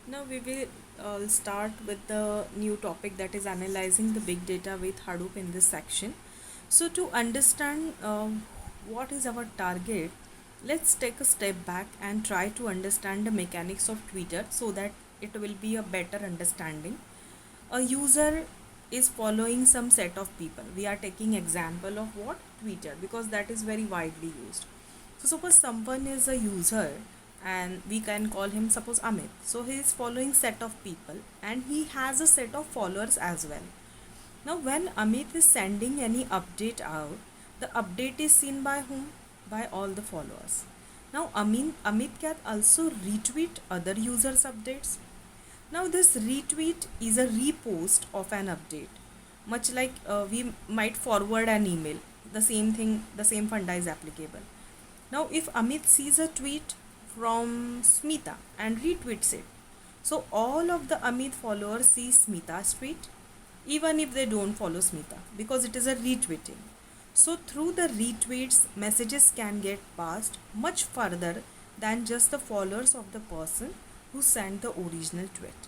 Now we will start with the new topic, that is analyzing the big data with Hadoop in this section. So to understand what is our target, let's take a step back and try to understand the mechanics of Twitter so that it will be a better understanding. A user is following some set of people. We are taking example of what? Twitter, because that is very widely used. So suppose someone is a user and we can call him, suppose, Amit. So he is following set of people and he has a set of followers as well. Now when Amit is sending any update out, the update is seen by whom? By all the followers. Now Amit can also retweet other users' updates. Now this retweet is a repost of an update. Much like we might forward an email. The same thing, the same funda is applicable. Now, if Amit sees a tweet from Smita and retweets it, so all of the Amit followers see Smita's tweet, even if they don't follow Smita, because it is a retweeting. So, through the retweets, messages can get passed much further than just the followers of the person who sent the original tweet.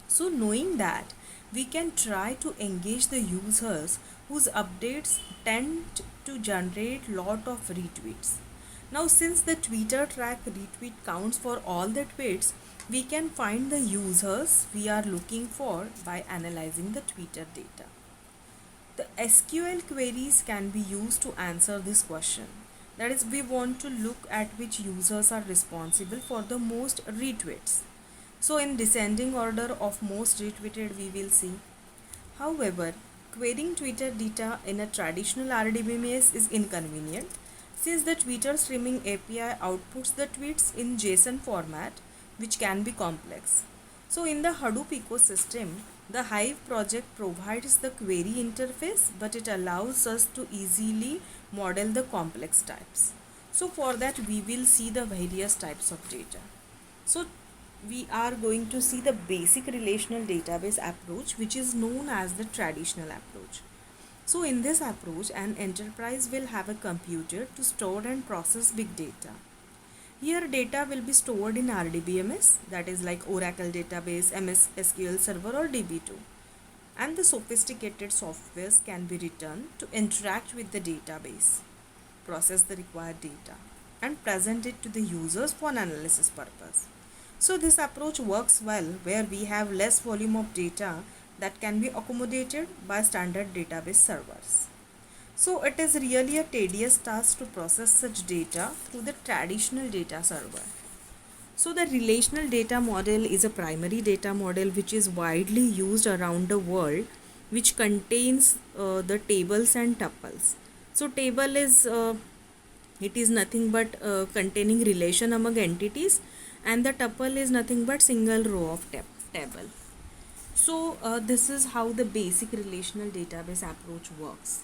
So, knowing that, we can try to engage the users whose updates tend to generate lot of retweets. Now, since the Twitter track retweet counts for all the tweets, we can find the users we are looking for by analyzing the Twitter data. The SQL queries can be used to answer this question. That is, we want to look at which users are responsible for the most retweets. So, in descending order of most retweeted, we will see. However, querying Twitter data in a traditional RDBMS is inconvenient since the Twitter streaming API outputs the tweets in JSON format, which can be complex. So, in the Hadoop ecosystem, the Hive project provides the query interface, but it allows us to easily model the complex types. So, for that, we will see the various types of data. So, we are going to see the basic relational database approach, which is known as the traditional approach. So in this approach, an enterprise will have a computer to store and process big data. Here data will be stored in RDBMS, that is like Oracle database, MS SQL Server or DB2. And the sophisticated softwares can be written to interact with the database, process the required data, and present it to the users for an analysis purpose. So this approach works well where we have less volume of data that can be accommodated by standard database servers. So it is really a tedious task to process such data through the traditional data server. So the relational data model is a primary data model which is widely used around the world, which contains the tables and tuples. So table is it is nothing but containing relation among entities, and the tuple is nothing but single row of table. So this is how the basic relational database approach works.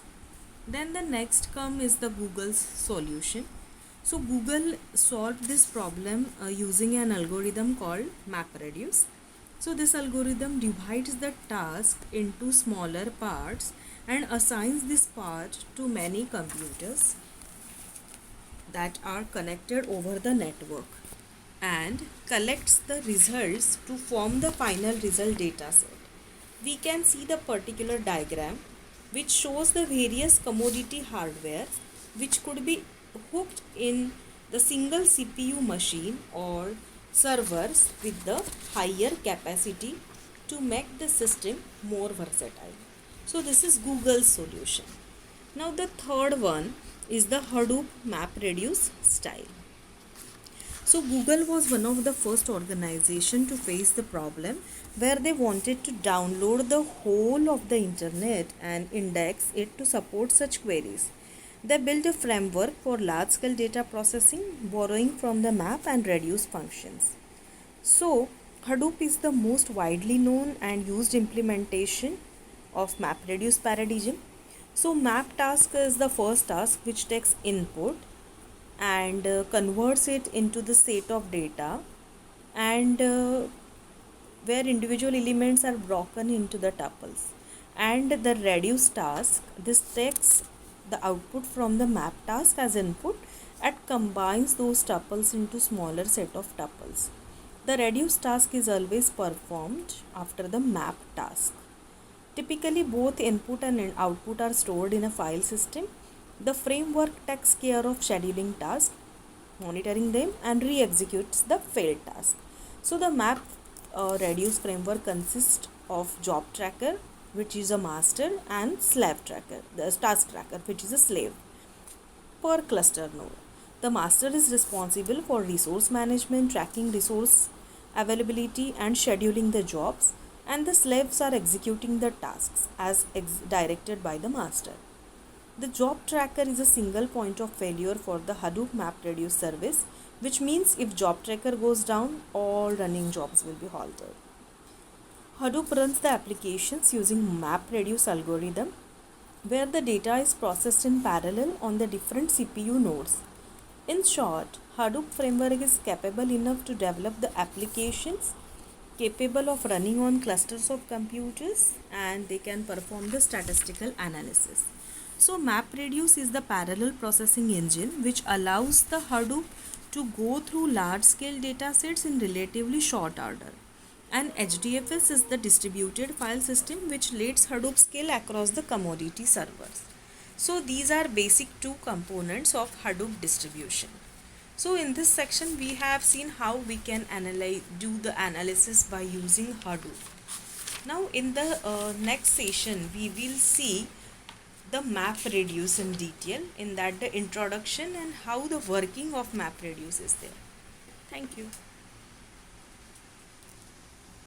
Then the next come is the Google's solution. So Google solved this problem using an algorithm called MapReduce. So this algorithm divides the task into smaller parts and assigns this part to many computers that are connected over the network and collects the results to form the final result dataset. We can see the particular diagram which shows the various commodity hardware which could be hooked in the single CPU machine or servers with the higher capacity to make the system more versatile. So this is Google's solution. Now the third one is the Hadoop MapReduce style. So Google was one of the first organization to face the problem where they wanted to download the whole of the internet and index it to support such queries. They built a framework for large-scale data processing, borrowing from the map and reduce functions. So Hadoop is the most widely known and used implementation of MapReduce paradigm. So map task is the first task which takes input and converts it into the set of data, and where individual elements are broken into the tuples. And the reduce task, this takes the output from the map task as input and combines those tuples into smaller set of tuples. The reduce task is always performed after the map task. Typically, both input and output are stored in a file system. The framework takes care of scheduling tasks, monitoring them, and re executes the failed task. So, the map reduce framework consists of job tracker, which is a master, and slave tracker, the task tracker, which is a slave per cluster node. The master is responsible for resource management, tracking resource availability, and scheduling the jobs, and the slaves are executing the tasks as directed by the master. The job tracker is a single point of failure for the Hadoop MapReduce service, which means if job tracker goes down, all running jobs will be halted. Hadoop runs the applications using MapReduce algorithm, where the data is processed in parallel on the different CPU nodes. In short, Hadoop framework is capable enough to develop the applications capable of running on clusters of computers, and they can perform the statistical analysis. So MapReduce is the parallel processing engine which allows the Hadoop to go through large scale data sets in relatively short order. And HDFS is the distributed file system which lets Hadoop scale across the commodity servers. So these are basic two components of Hadoop distribution. So in this section we have seen how we can do the analysis by using Hadoop. Now in the next session we will see the MapReduce in detail, in that the introduction and how the working of MapReduce is there. Thank you.